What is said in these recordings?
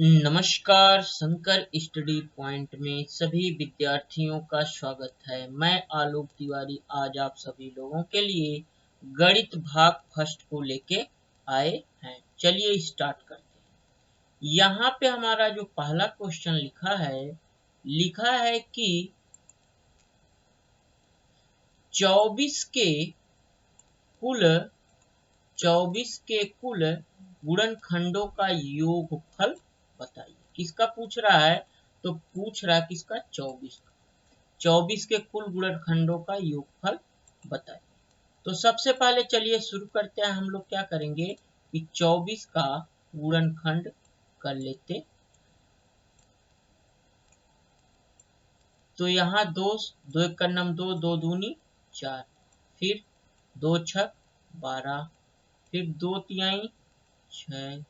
नमस्कार, Shankar study point में सभी विद्यार्थियों का स्वागत है। मैं आलोक तिवारी आज आप सभी लोगों के लिए गणित भाग फर्स्ट को लेके आए हैं। चलिए स्टार्ट करते हैं। यहाँ पे हमारा जो पहला क्वेश्चन लिखा है कि 24 के कुल गुणनखंडों का योगफल बताइए। किसका पूछ रहा है? तो पूछ रहा है किसका? 24 का। 24 के कुल गुणनखंडों का योगफल बताइए। तो सबसे पहले चलिए शुरू करते हैं। हम लोग क्या करेंगे कि 24 का गुणनखंड कर लेते। तो यहाँ दो एक का नम 2, 2 दूनी 4, फिर 2 छक 12, फिर 2 तिहाई 6,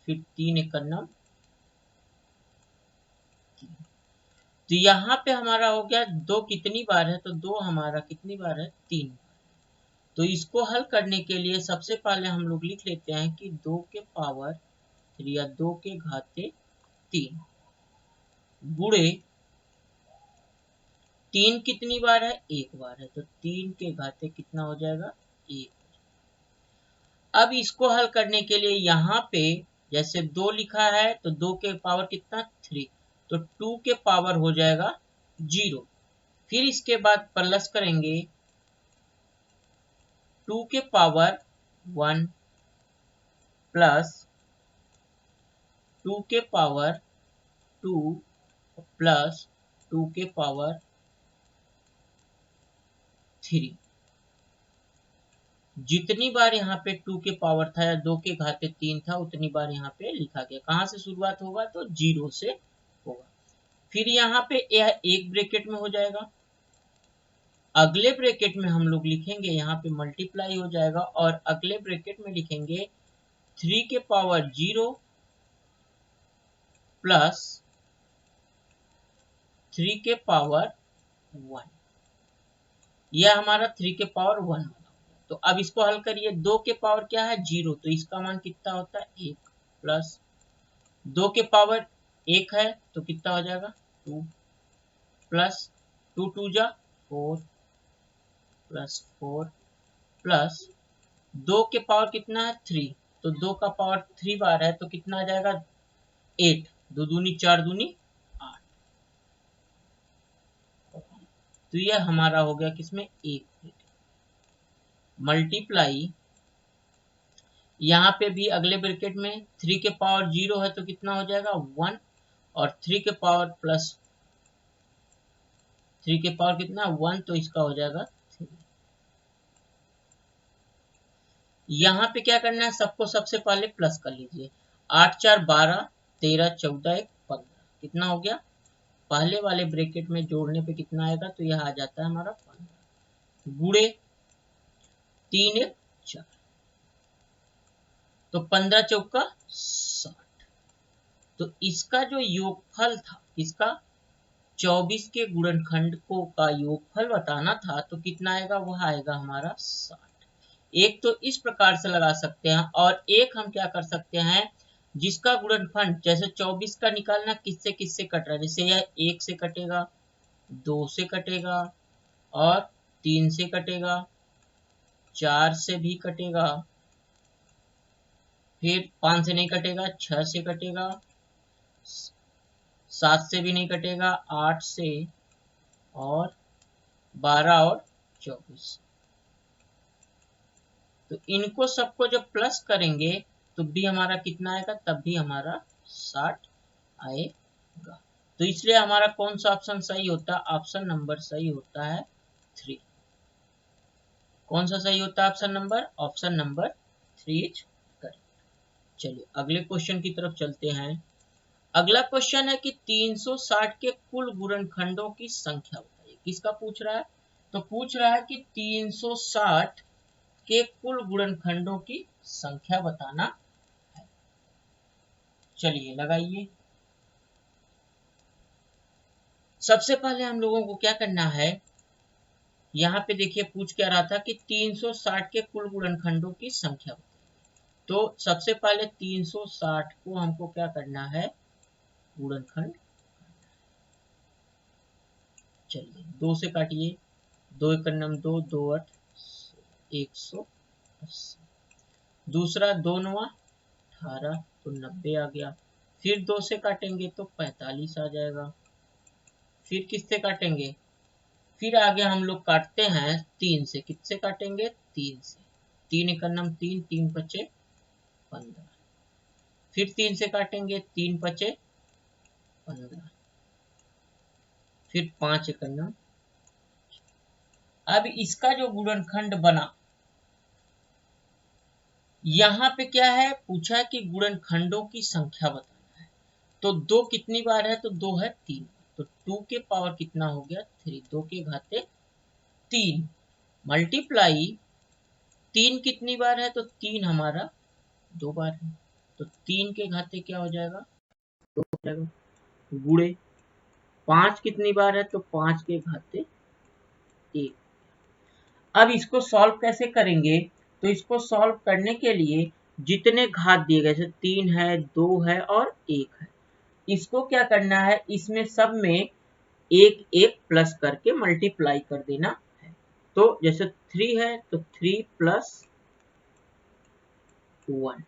फिर 3 एक का नम 3। तो यहाँ पे हमारा हो गया 2 कितनी बार है? तो 2 हमारा कितनी बार है? 3 बार। तो इसको हल करने के लिए सबसे पहले हम लोग लिख लेते हैं कि 2 के पावर 3 या 2 के घाते 3 गुणे 3 कितनी बार है? 1 बार है। तो 3 के घाते कितना हो जाएगा? 1। अब इसको हल करने के लिए यहाँ पे जैसे 2 लिखा है तो 2 के पावर कितना? 3। तो 2 के पावर हो जाएगा 0। फिर इसके बाद प्लस करेंगे 2 के पावर 1 प्लस 2 के पावर 2 प्लस 2 के पावर 3। जितनी बार यहाँ पे 2 के पावर था या 2 के घाते 3 था उतनी बार यहाँ पे लिखा गया। कहाँ से शुरुआत होगा? तो 0 से होगा। फिर यहाँ पे यह एक ब्रैकेट में हो जाएगा। अगले ब्रैकेट में हम लोग लिखेंगे यहाँ पे मल्टीप्लाई हो जाएगा और अगले ब्रैकेट में लिखेंगे 3 के पावर 0 प्लस 3 के पावर 1। यह हमारा 3 के पावर 1। तो अब इसको हल करिए। 2 के पावर क्या है? 0। तो इसका मान कितना होता है? 1 प्लस 2 के पावर 1 है तो कितना हो जाएगा? 2 प्लस 2 2 जा 4 प्लस 4 प्लस 2 के पावर कितना है? 3। तो 2 का पावर 3 बार है तो कितना आ जाएगा? 8। 2 दूनी 4 दूनी 8। तो यह हमारा हो गया किसमें? 1 मल्टीप्लाई यहाँ पे भी अगले ब्रैकेट में 3 के पावर 0 है तो कितना हो जाएगा? 1 और 3 के पावर प्लस 3 के पावर कितना? 1। तो इसका हो जाएगा 3। यहाँ पे क्या करना है? सबको सबसे पहले प्लस कर लीजिए। 8 4 12 13 14 1 15 कितना हो गया? पहले वाले ब्रैकेट में जोड़ने पे कितना आएगा? तो यह आ जाता है हमारा 15 गुणे 3 1 4। तो 15 चौका 60। तो इसका जो योगफल था इसका 24 के गुणनखंड को का योगफल बताना था तो कितना आएगा? वह आएगा हमारा 60। एक तो इस प्रकार से लगा सकते हैं और एक हम क्या कर सकते हैं जिसका गुणनखंड जैसे 24 का निकालना किससे किससे कट रहा है। जैसे यह 1 से कटेगा, 2 से कटेगा और 3 से कटेगा, 4 से भी कटेगा, फिर 5 से नहीं कटेगा, 6 से कटेगा, 7 से भी नहीं कटेगा, 8 से और 12 और 24। तो इनको सबको जब प्लस करेंगे तो भी हमारा कितना आएगा? तब भी हमारा 60 आएगा। तो इसलिए हमारा कौन सा ऑप्शन सही होता है? ऑप्शन नंबर सही होता है 3। कौन सा सही होता है option number? Option number 3 is correct. चलिए अगले क्वेश्चन की तरफ चलते हैं। अगला क्वेश्चन है कि 360 के कुल गुणनखंडों की संख्या बताइए। किसका पूछ रहा है? तो पूछ रहा है कि 360 के कुल गुणनखंडों की संख्या बताना है। चलिए लगाइए। सबसे पहले हम लोगों को क्या करना है? यहाँ पे देखिए पूछ क्या रहा था कि 360 के कुल गुणनखंडों की संख्या बताइए। तो सबसे पहले 360 को हमको क्या करना है, गुणनखंड। चलिए 2 से काटिए, 2 एक नम 2, 2 8 180। दूसरा 2 9 18 तो 90 आ गया। फिर 2 से काटेंगे तो 45 आ जाएगा। फिर किससे काटेंगे, फिर आगे हम लोग काटते हैं 3 से। किससे काटेंगे, 3 से। 3 एक नम 3, 3 बचे 15। फिर 3 से काटेंगे, 3 बचे 15। फिर 5 एक नम। अब इसका जो गुणनखंड बना, यहाँ पे क्या है, पूछा है कि गुणनखंडों की संख्या बताना है। तो 2 कितनी बार है, तो 2 है 3। तो 2 के पावर कितना हो गया, 3। 2 के घाते 3 मल्टीप्लाई 3 कितनी बार है, तो 3 हमारा 2 बार है। तो 3 के घाते क्या हो जाएगा, 2 हो जाएगा। गुणे 5 कितनी बार है, तो 5 के घाते 1। अब इसको सॉल्व कैसे करेंगे, तो इसको सॉल्व करने के लिए जितने घात दिए गए, जैसे 3 है, 2 है और 1 है, इसको क्या करना है, इसमें सब में एक एक प्लस करके मल्टीप्लाई कर देना है। तो जैसे 3 है तो 3 प्लस 1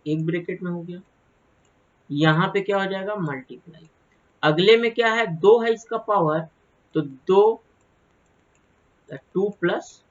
एक ब्रैकेट में हो गया, यहाँ पे क्या हो जाएगा, मल्टीप्लाई। अगले में क्या है, 2 है इसका पावर, तो 2 प्लस,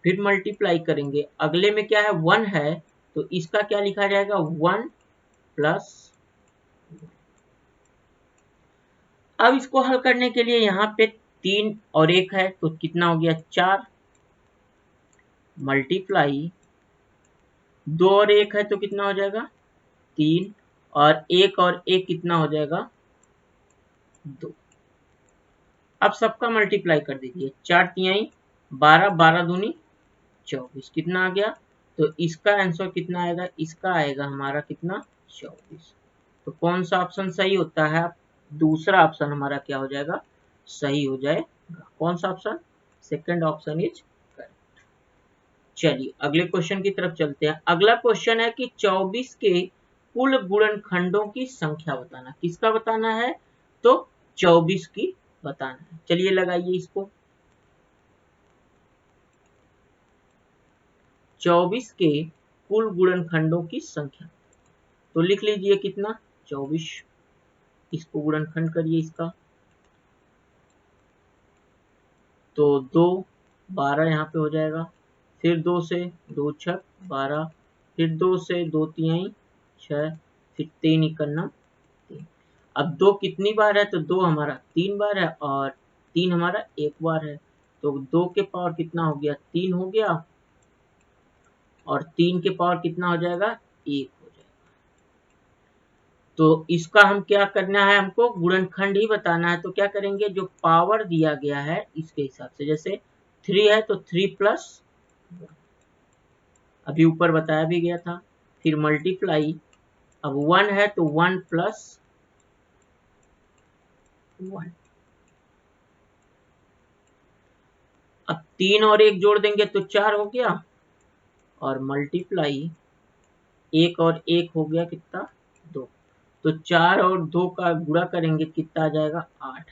फिर मल्टीप्लाई करेंगे। अगले में क्या है, 1 है, तो इसका क्या लिखा जाएगा, 1 प्लस। अब इसको हल करने के लिए यहाँ पे 3 और 1 है, तो कितना हो गया, 4 मल्टीप्लाई 2 और 1 है, तो कितना हो जाएगा, 3 और 1 कितना हो जाएगा, 2। अब सबका मल्टीप्लाई कर दीजिए, 4 तिहाई 12, 12 दूनी 24, कितना आ गया, तो इसका आंसर कितना आएगा, इसका आएगा हमारा कितना, 24। तो कौन सा ऑप्शन सही होता है, दूसरा ऑप्शन हमारा क्या हो जाएगा, सही हो जाएगा। कौन सा option, second option is correct. चलिए अगले क्वेश्चन की तरफ चलते हैं। अगला क्वेश्चन है कि 24 के कुल गुणनखंडों की संख्या बताना। किसका बताना है, तो 24 की बताना है। चलिए लगाइए इसको, 24 के कुल गुणनखंडों की संख्या। तो लिख लीजिए कितना, 24। इसको गुणनखंड करिए इसका, तो 2 12 यहाँ पे हो जाएगा। फिर 2 से 2 छक 12, फिर 2 से 2 तिहाई 6, फिर 3 इकन्ना 3। अब 2 कितनी बार है, तो 2 हमारा 3 बार है और 3 हमारा 1 बार है। तो 2 के पावर कितना हो गया, 3 हो गया, और 3 के पावर कितना हो जाएगा, 1 हो जाएगा। तो इसका हम क्या करना है, हमको गुणनखंड ही बताना है। तो क्या करेंगे, जो पावर दिया गया है इसके हिसाब से, जैसे 3 है तो 3 प्लस, अभी ऊपर बताया भी गया था। फिर मल्टीप्लाई, अब 1 है तो 1 प्लस 1। अब 3 और 1 जोड़ देंगे तो 4 हो गया, और मल्टीप्लाई 1 और 1 हो गया कितना, 2। तो 4 और 2 का गुणा करेंगे, कितना आ जाएगा, 8।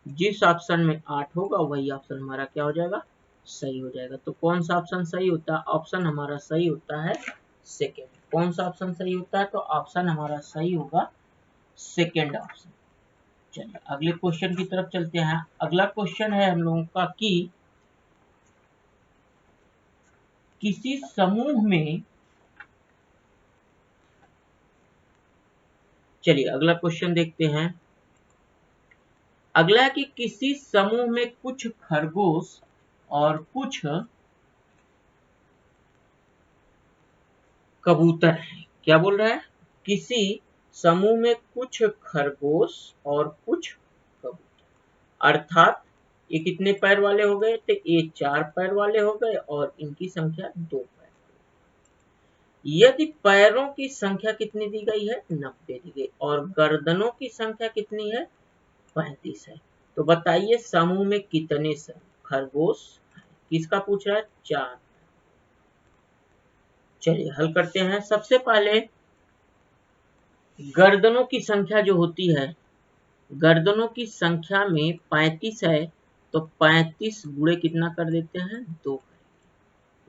जिस ऑप्शन में 8 होगा वही ऑप्शन हमारा क्या हो जाएगा, सही हो जाएगा। तो कौन सा ऑप्शन सही होता है, ऑप्शन हमारा सही होता है सेकेंड। कौन सा ऑप्शन सही होता है, तो ऑप्शन हमारा सही होगा सेकेंड ऑप्शन। चलिए अगले क्वेश्चन की तरफ चलते हैं। अगला क्वेश्चन है हम लोगों का कि किसी समूह में, चलिए अगला क्वेश्चन देखते हैं। अगला है कि किसी समूह में कुछ खरगोश और कुछ कबूतर है। क्या बोल रहा है, किसी समूह में कुछ खरगोश और कुछ कबूतर, अर्थात ये कितने पैर वाले हो गए, तो ये 4 पैर वाले हो गए और इनकी संख्या 2 पैर। यदि पैरों की संख्या कितनी दी गई है, 90 दी गई, और गर्दनों की संख्या कितनी है, 35 है। तो बताइए समूह में कितने खरगोश, किसका पूछ रहा है, 4। चलिए हल करते हैं। सबसे पहले गर्दनों की संख्या जो होती है, गर्दनों की संख्या में 35 है, तो 35 गुणे कितना कर देते हैं, 2।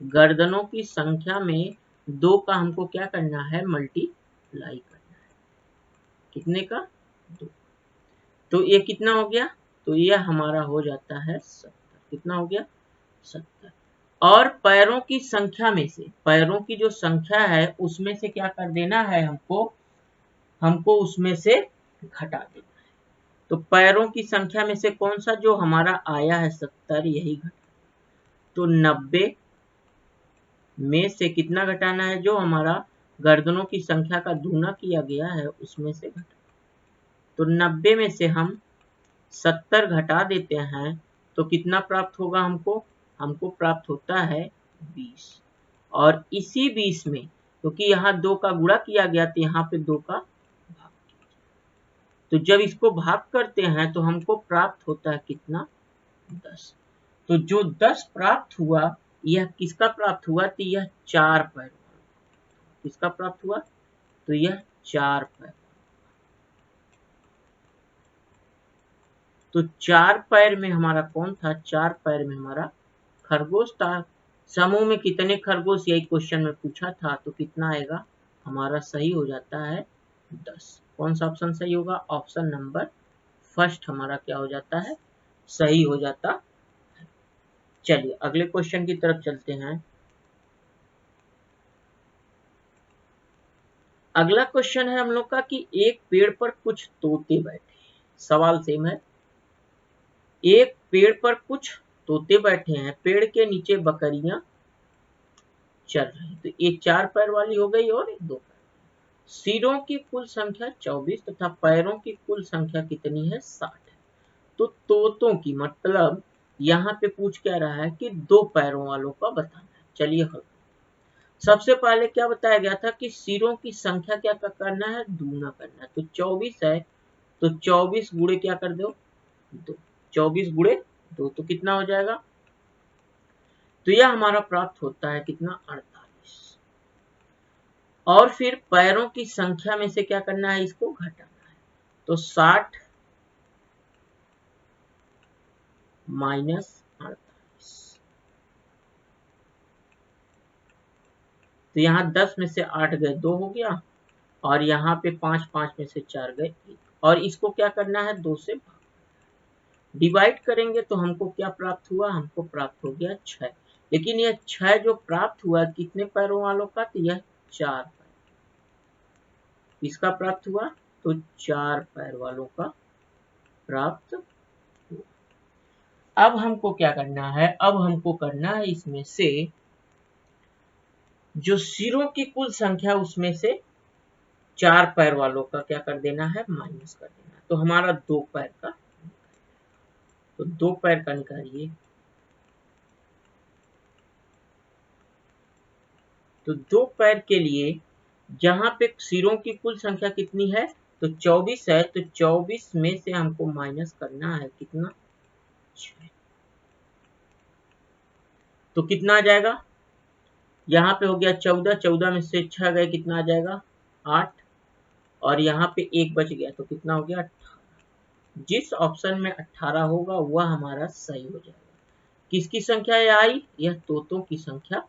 गर्दनों की संख्या में 2 का हमको क्या करना है, मल्टीप्लाई करना है, कितने का, 2। तो ये कितना हो गया, तो ये हमारा हो जाता है 70। कितना हो गया, 70। और पैरों की संख्या में से, पैरों की जो संख्या है उसमें से क्या कर देना है, हमको उसमें से घटा देना है। तो पैरों की संख्या में से कौन सा जो हमारा आया है 70, यही घटा। तो 90 में से कितना घटाना है, जो हमारा गर्दनों की संख्या का दूना किया गया है उसमें से घटा। तो 90 में से हम 70 घटा देते हैं तो कितना प्राप्त होगा हमको प्राप्त होता है 20। और इसी 20 में, क्योंकि यहाँ 2 का गुणा किया गया तो यहाँ पे 2 का भाग किया। तो जब इसको भाग करते हैं तो हमको प्राप्त होता है कितना, 10। तो जो 10 प्राप्त हुआ, यह किसका प्राप्त हुआ, तो यह 4 पैर। किसका प्राप्त हुआ, तो यह 4 पैर। तो 4 पैर में हमारा कौन था, 4 पैर में हमारा खरगोश था। समूह में कितने खरगोश, यही क्वेश्चन में पूछा था। तो कितना आएगा, हमारा सही हो जाता है 10। कौन सा ऑप्शन सही होगा, ऑप्शन नंबर फर्स्ट हमारा क्या हो जाता है, सही हो जाता है। चलिए अगले क्वेश्चन की तरफ चलते हैं। अगला क्वेश्चन है हम लोग का कि एक पेड़ पर कुछ तोते बैठे। सवाल सेम है, एक पेड़ पर कुछ तोते बैठे हैं, पेड़ के नीचे बकरियां चल रही। तो एक 4 पैर वाली हो गई और एक 2 पैर। सिरों की कुल संख्या 24 तथा पैरों की कुल संख्या कितनी है, 60 है। तो तोतों की, मतलब यहाँ पे पूछ क्या रहा है कि 2 पैरों वालों का बताना है। चलिए हल। सबसे पहले क्या बताया गया था कि सिरों की संख्या क्या करना है, दूना करना है। तो 24 है, तो 24 गुणे क्या कर दो, 2। 24 गुणे 2 तो कितना हो जाएगा, तो यह हमारा प्राप्त होता है कितना, 48। और फिर पैरों की संख्या में से क्या करना है, इसको घटाना है। तो 60 माइनस 48। तो यहाँ 10 में से 8 गए, 2 हो गया। और यहाँ पे 5 5 में से 4 गए, 1। और इसको क्या करना है, 2 से डिवाइड करेंगे तो हमको क्या प्राप्त हुआ, हमको प्राप्त हो गया 6। लेकिन यह 6 जो प्राप्त हुआ कितने पैरों वालों का, तो यह 4 पैर। इसका प्राप्त हुआ, तो 4 पैर वालों का प्राप्त हुआ। अब हमको क्या करना है, अब हमको करना है इसमें से जो सिरों की कुल संख्या उसमें से 4 पैर वालों का क्या कर देना है, माइनस कर देना है। तो हमारा 2 पैर का, तो 2 पैर का निकालिए। तो 2 पैर के लिए जहां पे सिरों की कुल संख्या कितनी है, तो 24 है। तो 24 में से हमको माइनस करना है कितना, 6। तो कितना आ जाएगा, यहाँ पे हो गया 14, 14 में से 6 गए, कितना आ जाएगा, 8। और यहाँ पे 1 बच गया, तो कितना हो गया, 18। जिस ऑप्शन में 18 होगा वह हमारा सही हो जाएगा। किसकी संख्या ये आई, यह तोतों की संख्या।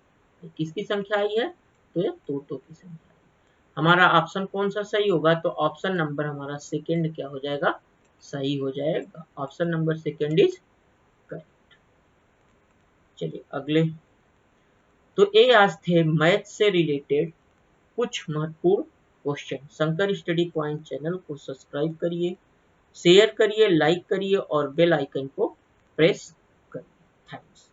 किसकी संख्या आई है, तो यह तोतों की संख्या। हमारा ऑप्शन कौन सा सही होगा, तो ऑप्शन नंबर हमारा सेकंड क्या हो जाएगा, सही हो जाएगा। Option number second is correct. चलिए अगले। तो ये आज थे मैथ से रिलेटेड कुछ महत्वपूर्ण question. Shankar study point channel को सब्सक्राइब करिए, शेयर करिए, लाइक करिए और बेल आइकन को प्रेस करिए। थैंक्स।